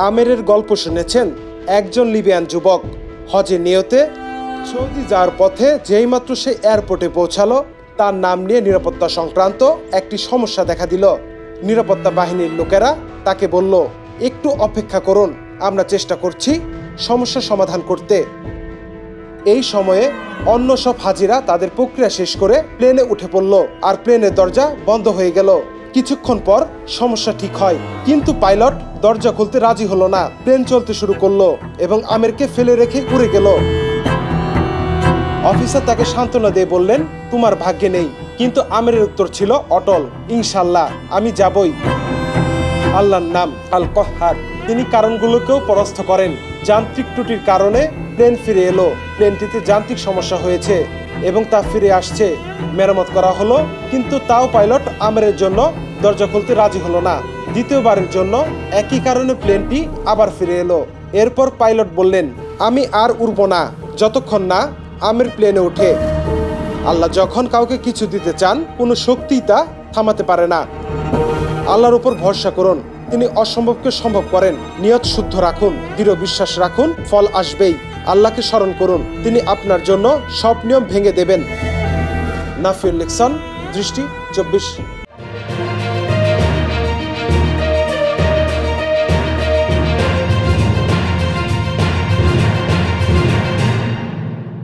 আমেরের গল্প শুনেছেন একজন লিবিয়ান যুবক হজে নিয়তে সৌদি যাওয়ার পথে যেইমাত্র সে এয়ারপোর্টে পৌঁছালো তার নাম নিয়ে নিরাপত্তা সংক্রান্ত একটি সমস্যা দেখা দিল। নিরাপত্তা বাহিনীর লোকেরা তাকে বলল, একটু অপেক্ষা করুন, আমরা চেষ্টা করছি সমস্যা সমাধান করতে। এই সময়ে অন্য সব হাজিরা তাদের প্রক্রিয়া শেষ করে প্লেনে উঠে পড়ল আর প্লেনের দরজা বন্ধ হয়ে গেল। কিছুক্ষণ পর সমস্যা ঠিক হয়, কিন্তু পাইলট দরজা খুলতে রাজি হলো না। প্লেন চলতে শুরু করলো এবং আমেরকে ফেলে রেখে উড়ে গেল। অফিসার তাকে সান্ত্বনা দিয়ে বললেন, তোমার ভাগ্যে নেই। কিন্তু আমেরের উত্তর ছিল অটল, ইনশাল্লাহ আমি যাবই। আল্লাহর নাম আল কহার, তিনি কারণগুলোকেও পরাস্ত করেন। যান্ত্রিক ত্রুটির কারণে প্লেন ফিরে এলো। প্লেনটিতে যান্ত্রিক সমস্যা হয়েছে এবং তা ফিরে আসছে। মেরামত করা হলো, কিন্তু তাও পাইলট আমেরের জন্য দরজা খুলতে রাজি হলো না। দ্বিতীয়বারের জন্য একই কারণে প্লেনটি আবার ফিরে এলো। এরপর পাইলট বললেন, আমি আর উড়ব না যতক্ষণ না আমের প্লেনে উঠে। আল্লাহ যখন কাউকে কিছু দিতে চান, কোনো শক্তিই তা থামাতে পারে না। আল্লাহর উপর ভরসা করুন, তিনি অসম্ভবকে সম্ভব করেন। নিয়ত শুদ্ধ রাখুন, দৃঢ় বিশ্বাস রাখুন, ফল আসবেই। আল্লাহকে স্মরণ করুন, তিনি আপনার জন্য সব নিয়ম ভেঙে দেবেন। নাফিউল ইহসান, দৃষ্টি 24।